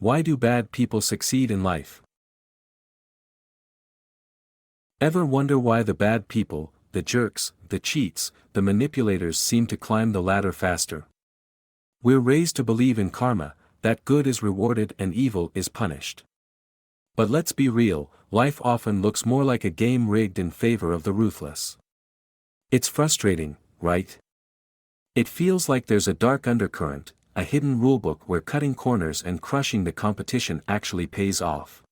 Why do bad people succeed in life? Ever wonder why the bad people, the jerks, the cheats, the manipulators seem to climb the ladder faster? We're raised to believe in karma, that good is rewarded and evil is punished. But let's be real, life often looks more like a game rigged in favor of the ruthless. It's frustrating, right? It feels like there's a dark undercurrent, a hidden rulebook where cutting corners and crushing the competition actually pays off.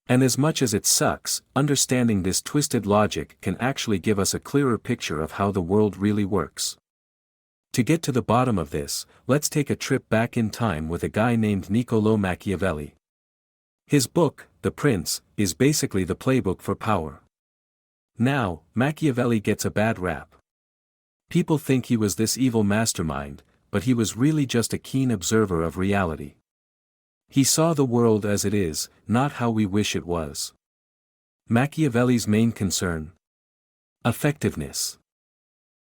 And as much as it sucks, understanding this twisted logic can actually give us a clearer picture of how the world really works. To get to the bottom of this, let's take a trip back in time with a guy named Niccolò Machiavelli. His book, The Prince, is basically the playbook for power. Now, Machiavelli gets a bad rap. People think he was this evil mastermind, but he was really just a keen observer of reality. He saw the world as it is, not how we wish it was. Machiavelli's main concern? Effectiveness.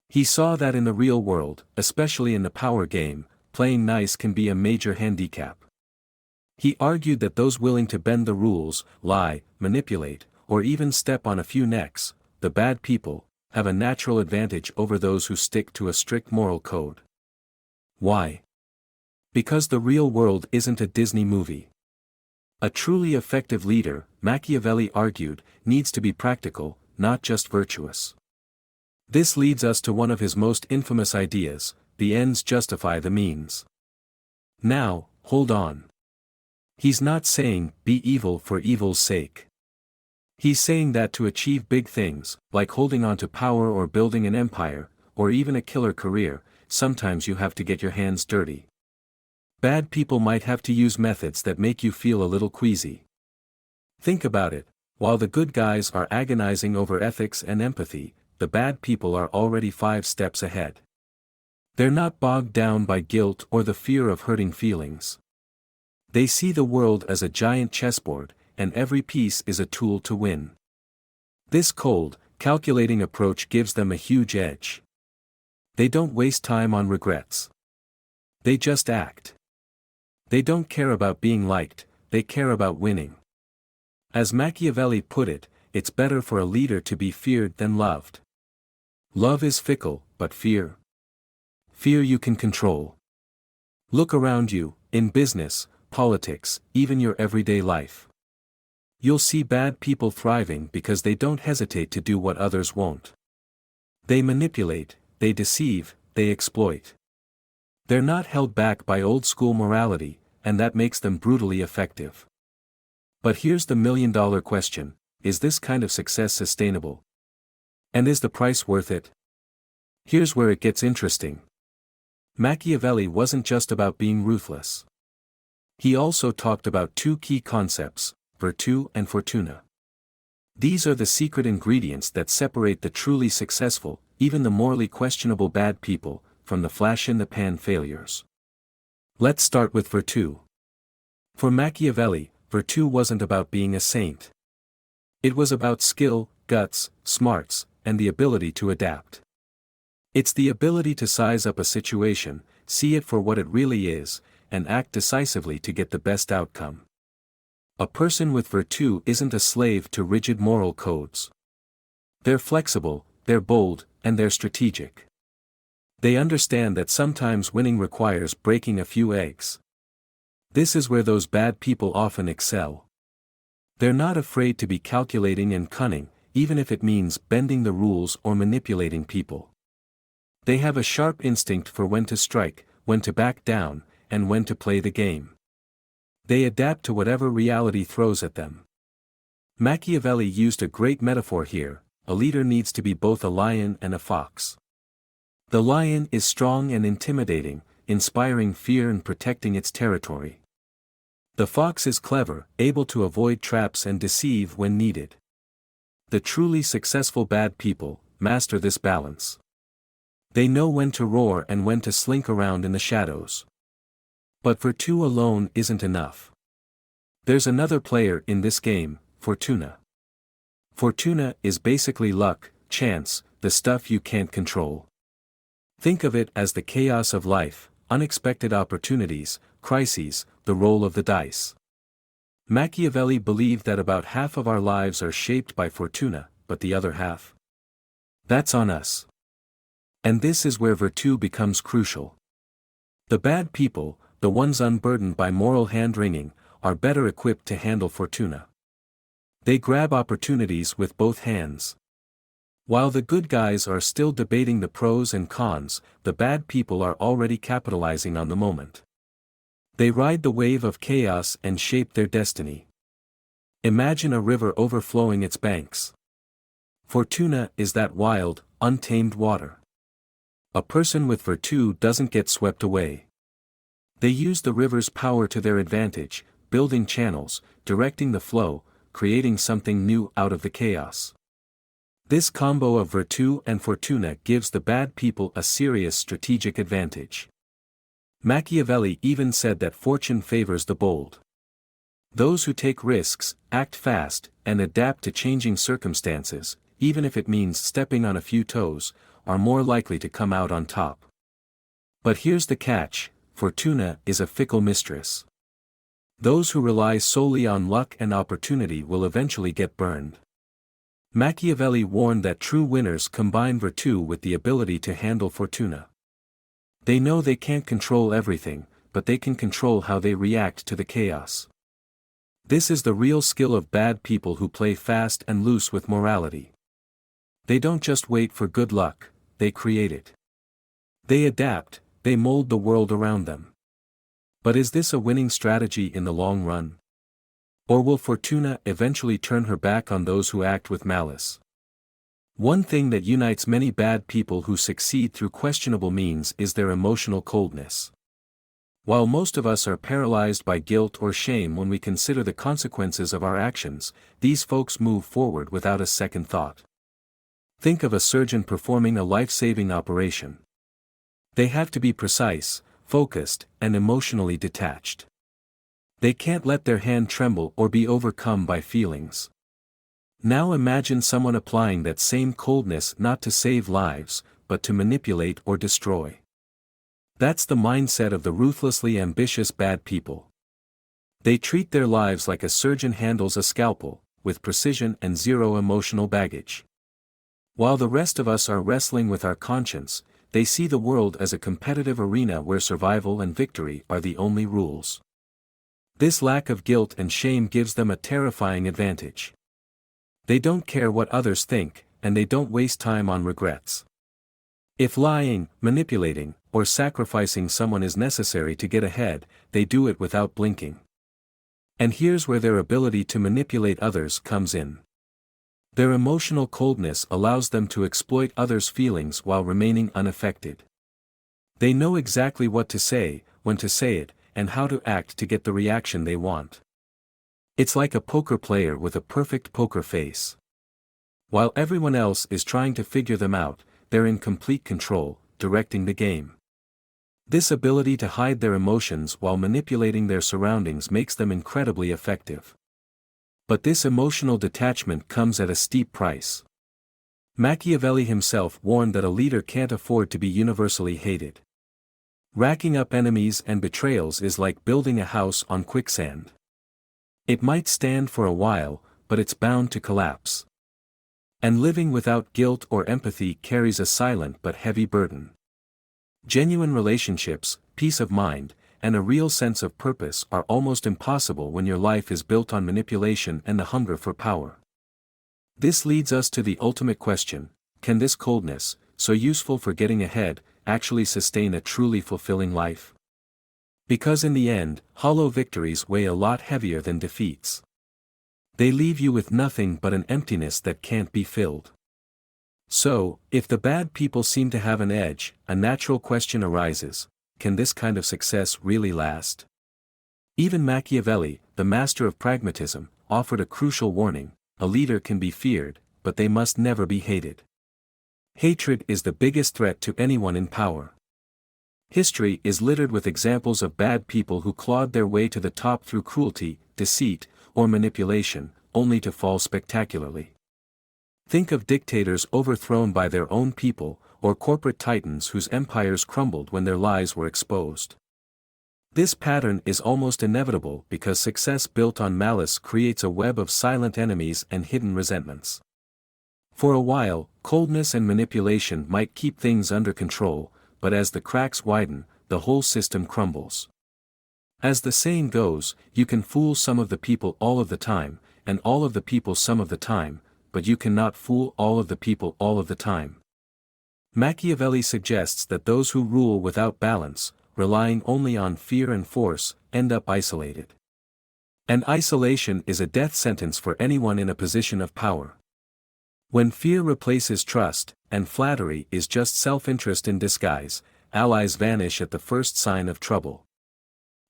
He saw that in the real world, especially in the power game, playing nice can be a major handicap. He argued that those willing to bend the rules, lie, manipulate, or even step on a few necks, the bad people, have a natural advantage over those who stick to a strict moral code. Why? Because the real world isn't a Disney movie. A truly effective leader, Machiavelli argued, needs to be practical, not just virtuous. This leads us to one of his most infamous ideas: the ends justify the means. Now, hold on. He's not saying, be evil for evil's sake. He's saying that to achieve big things, like holding on to power or building an empire, or even a killer career, sometimes you have to get your hands dirty. Bad people might have to use methods that make you feel a little queasy. Think about it, while the good guys are agonizing over ethics and empathy, the bad people are already 5 steps ahead. They're not bogged down by guilt or the fear of hurting feelings. They see the world as a giant chessboard, and every piece is a tool to win. This cold, calculating approach gives them a huge edge. They don't waste time on regrets. They just act. They don't care about being liked, they care about winning. As Machiavelli put it, it's better for a leader to be feared than loved. Love is fickle, but fear you can control. Look around you, in business, politics, even your everyday life. You'll see bad people thriving because they don't hesitate to do what others won't. They manipulate, they deceive, they exploit. They're not held back by old-school morality, and that makes them brutally effective. But here's the million-dollar question: is this kind of success sustainable? And is the price worth it? Here's where it gets interesting. Machiavelli wasn't just about being ruthless. He also talked about 2 key concepts: virtù and fortuna. These are the secret ingredients that separate the truly successful, even the morally questionable bad people, from the flash-in-the-pan failures. Let's start with virtù. For Machiavelli, virtù wasn't about being a saint. It was about skill, guts, smarts, and the ability to adapt. It's the ability to size up a situation, see it for what it really is, and act decisively to get the best outcome. A person with virtù isn't a slave to rigid moral codes. They're flexible, they're bold, and they're strategic. They understand that sometimes winning requires breaking a few eggs. This is where those bad people often excel. They're not afraid to be calculating and cunning, even if it means bending the rules or manipulating people. They have a sharp instinct for when to strike, when to back down, and when to play the game. They adapt to whatever reality throws at them. Machiavelli used a great metaphor here: a leader needs to be both a lion and a fox. The lion is strong and intimidating, inspiring fear and protecting its territory. The fox is clever, able to avoid traps and deceive when needed. The truly successful bad people master this balance. They know when to roar and when to slink around in the shadows. But virtù alone isn't enough. There's another player in this game, Fortuna. Fortuna is basically luck, chance, the stuff you can't control. Think of it as the chaos of life: unexpected opportunities, crises, the roll of the dice. Machiavelli believed that about half of our lives are shaped by Fortuna, but the other half? That's on us. And this is where virtù becomes crucial. The bad people, the ones unburdened by moral hand-wringing, are better equipped to handle Fortuna. They grab opportunities with both hands. While the good guys are still debating the pros and cons, the bad people are already capitalizing on the moment. They ride the wave of chaos and shape their destiny. Imagine a river overflowing its banks. Fortuna is that wild, untamed water. A person with virtù doesn't get swept away. They use the river's power to their advantage, building channels, directing the flow, creating something new out of the chaos. This combo of virtù and Fortuna gives the bad people a serious strategic advantage. Machiavelli even said that fortune favors the bold. Those who take risks, act fast, and adapt to changing circumstances, even if it means stepping on a few toes, are more likely to come out on top. But here's the catch: Fortuna is a fickle mistress. Those who rely solely on luck and opportunity will eventually get burned. Machiavelli warned that true winners combine virtù with the ability to handle Fortuna. They know they can't control everything, but they can control how they react to the chaos. This is the real skill of bad people who play fast and loose with morality. They don't just wait for good luck, they create it. They adapt, they mold the world around them. But is this a winning strategy in the long run? Or will Fortuna eventually turn her back on those who act with malice? One thing that unites many bad people who succeed through questionable means is their emotional coldness. While most of us are paralyzed by guilt or shame when we consider the consequences of our actions, these folks move forward without a second thought. Think of a surgeon performing a life-saving operation. They have to be precise, focused, and emotionally detached. They can't let their hand tremble or be overcome by feelings. Now imagine someone applying that same coldness not to save lives, but to manipulate or destroy. That's the mindset of the ruthlessly ambitious bad people. They treat their lives like a surgeon handles a scalpel, with precision and zero emotional baggage. While the rest of us are wrestling with our conscience, they see the world as a competitive arena where survival and victory are the only rules. This lack of guilt and shame gives them a terrifying advantage. They don't care what others think, and they don't waste time on regrets. If lying, manipulating, or sacrificing someone is necessary to get ahead, they do it without blinking. And here's where their ability to manipulate others comes in. Their emotional coldness allows them to exploit others' feelings while remaining unaffected. They know exactly what to say, when to say it, and how to act to get the reaction they want. It's like a poker player with a perfect poker face. While everyone else is trying to figure them out, they're in complete control, directing the game. This ability to hide their emotions while manipulating their surroundings makes them incredibly effective. But this emotional detachment comes at a steep price. Machiavelli himself warned that a leader can't afford to be universally hated. Racking up enemies and betrayals is like building a house on quicksand. It might stand for a while, but it's bound to collapse. And living without guilt or empathy carries a silent but heavy burden. Genuine relationships, peace of mind, and a real sense of purpose are almost impossible when your life is built on manipulation and the hunger for power. This leads us to the ultimate question: can this coldness, so useful for getting ahead, actually sustain a truly fulfilling life? Because in the end, hollow victories weigh a lot heavier than defeats. They leave you with nothing but an emptiness that can't be filled. So, if the bad people seem to have an edge, a natural question arises: can this kind of success really last? Even Machiavelli, the master of pragmatism, offered a crucial warning: a leader can be feared, but they must never be hated. Hatred is the biggest threat to anyone in power. History is littered with examples of bad people who clawed their way to the top through cruelty, deceit, or manipulation, only to fall spectacularly. Think of dictators overthrown by their own people, or corporate titans whose empires crumbled when their lies were exposed. This pattern is almost inevitable because success built on malice creates a web of silent enemies and hidden resentments. For a while, coldness and manipulation might keep things under control, but as the cracks widen, the whole system crumbles. As the saying goes, you can fool some of the people all of the time, and all of the people some of the time, but you cannot fool all of the people all of the time. Machiavelli suggests that those who rule without balance, relying only on fear and force, end up isolated. And isolation is a death sentence for anyone in a position of power. When fear replaces trust, and flattery is just self-interest in disguise, allies vanish at the first sign of trouble.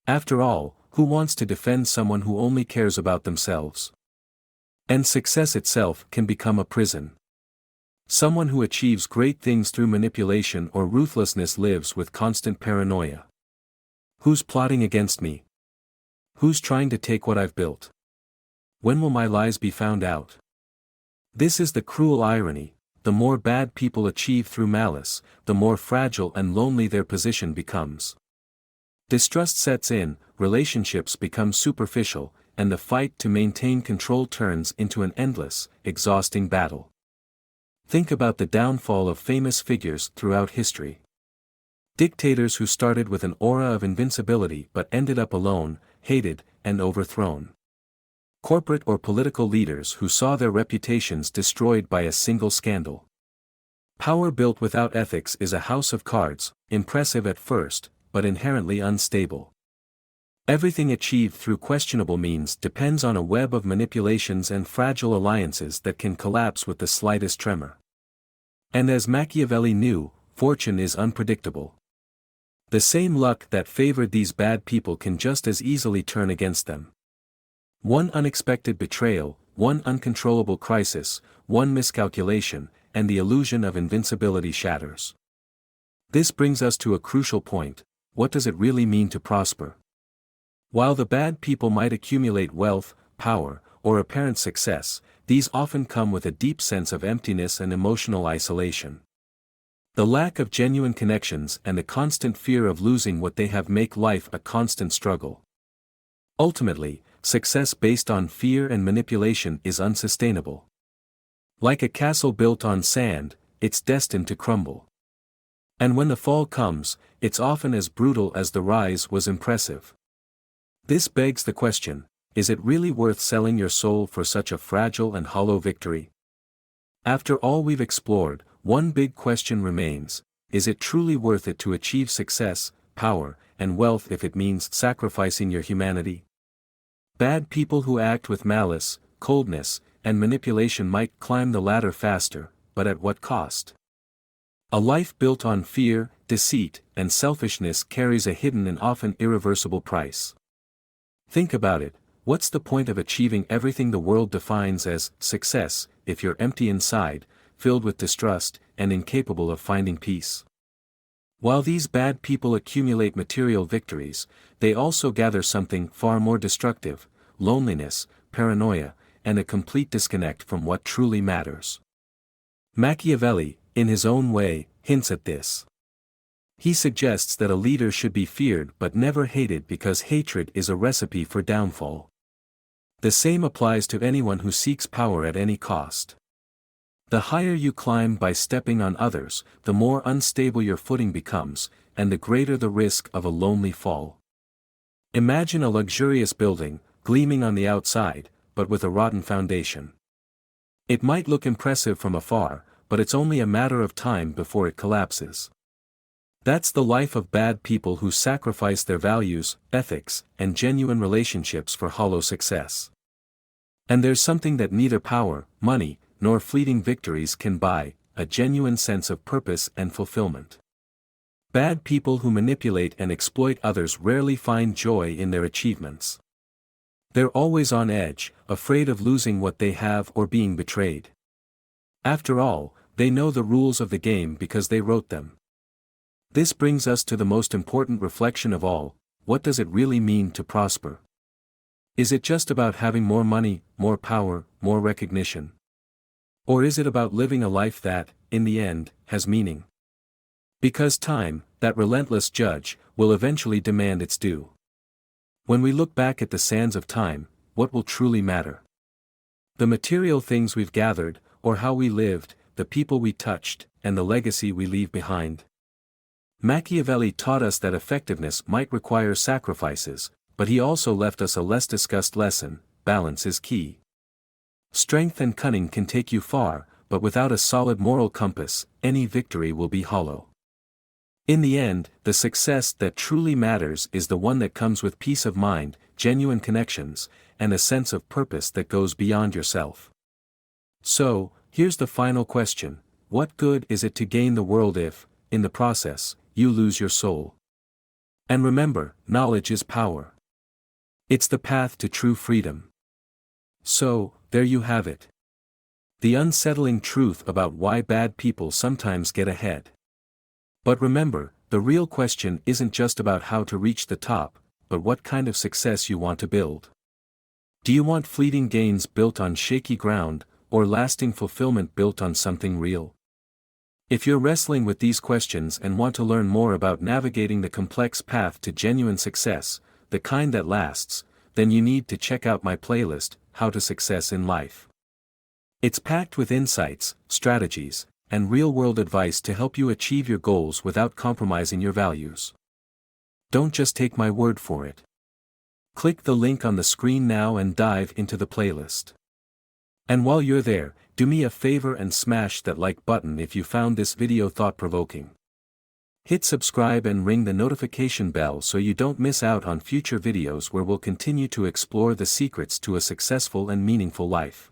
After all, who wants to defend someone who only cares about themselves? And success itself can become a prison. Someone who achieves great things through manipulation or ruthlessness lives with constant paranoia. Who's plotting against me? Who's trying to take what I've built? When will my lies be found out? This is the cruel irony: the more bad people achieve through malice, the more fragile and lonely their position becomes. Distrust sets in, relationships become superficial, and the fight to maintain control turns into an endless, exhausting battle. Think about the downfall of famous figures throughout history. Dictators who started with an aura of invincibility but ended up alone, hated, and overthrown. Corporate or political leaders who saw their reputations destroyed by a single scandal. Power built without ethics is a house of cards, impressive at first, but inherently unstable. Everything achieved through questionable means depends on a web of manipulations and fragile alliances that can collapse with the slightest tremor. And as Machiavelli knew, fortune is unpredictable. The same luck that favored these bad people can just as easily turn against them. One unexpected betrayal, one uncontrollable crisis, one miscalculation, and the illusion of invincibility shatters. This brings us to a crucial point: what does it really mean to prosper? While the bad people might accumulate wealth, power, or apparent success, these often come with a deep sense of emptiness and emotional isolation. The lack of genuine connections and the constant fear of losing what they have make life a constant struggle. Ultimately, success based on fear and manipulation is unsustainable. Like a castle built on sand, it's destined to crumble. And when the fall comes, it's often as brutal as the rise was impressive. This begs the question: is it really worth selling your soul for such a fragile and hollow victory? After all we've explored, one big question remains: is it truly worth it to achieve success, power, and wealth if it means sacrificing your humanity? Bad people who act with malice, coldness, and manipulation might climb the ladder faster, but at what cost? A life built on fear, deceit, and selfishness carries a hidden and often irreversible price. Think about it: what's the point of achieving everything the world defines as success, if you're empty inside, filled with distrust, and incapable of finding peace? While these bad people accumulate material victories, they also gather something far more destructive: loneliness, paranoia, and a complete disconnect from what truly matters. Machiavelli, in his own way, hints at this. He suggests that a leader should be feared but never hated because hatred is a recipe for downfall. The same applies to anyone who seeks power at any cost. The higher you climb by stepping on others, the more unstable your footing becomes, and the greater the risk of a lonely fall. Imagine a luxurious building, gleaming on the outside, but with a rotten foundation. It might look impressive from afar, but it's only a matter of time before it collapses. That's the life of bad people who sacrifice their values, ethics, and genuine relationships for hollow success. And there's something that neither power, money, nor fleeting victories can buy: a genuine sense of purpose and fulfillment. Bad people who manipulate and exploit others rarely find joy in their achievements. They're always on edge, afraid of losing what they have or being betrayed. After all, they know the rules of the game because they wrote them. This brings us to the most important reflection of all: what does it really mean to prosper? Is it just about having more money, more power, more recognition? Or is it about living a life that, in the end, has meaning? Because time, that relentless judge, will eventually demand its due. When we look back at the sands of time, what will truly matter? The material things we've gathered, or how we lived, the people we touched, and the legacy we leave behind. Machiavelli taught us that effectiveness might require sacrifices, but he also left us a less discussed lesson: balance is key. Strength and cunning can take you far, but without a solid moral compass, any victory will be hollow. In the end, the success that truly matters is the one that comes with peace of mind, genuine connections, and a sense of purpose that goes beyond yourself. So, here's the final question: what good is it to gain the world if, in the process, you lose your soul? And remember, knowledge is power. It's the path to true freedom. So, there you have it. The unsettling truth about why bad people sometimes get ahead. But remember, the real question isn't just about how to reach the top, but what kind of success you want to build. Do you want fleeting gains built on shaky ground, or lasting fulfillment built on something real? If you're wrestling with these questions and want to learn more about navigating the complex path to genuine success, the kind that lasts, then you need to check out my playlist, How to Success in Life. It's packed with insights, strategies, and real-world advice to help you achieve your goals without compromising your values. Don't just take my word for it. Click the link on the screen now and dive into the playlist. And while you're there, do me a favor and smash that like button if you found this video thought-provoking. Hit subscribe and ring the notification bell so you don't miss out on future videos where we'll continue to explore the secrets to a successful and meaningful life.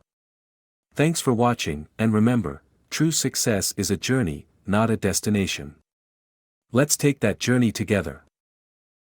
Thanks for watching, and remember, true success is a journey, not a destination. Let's take that journey together.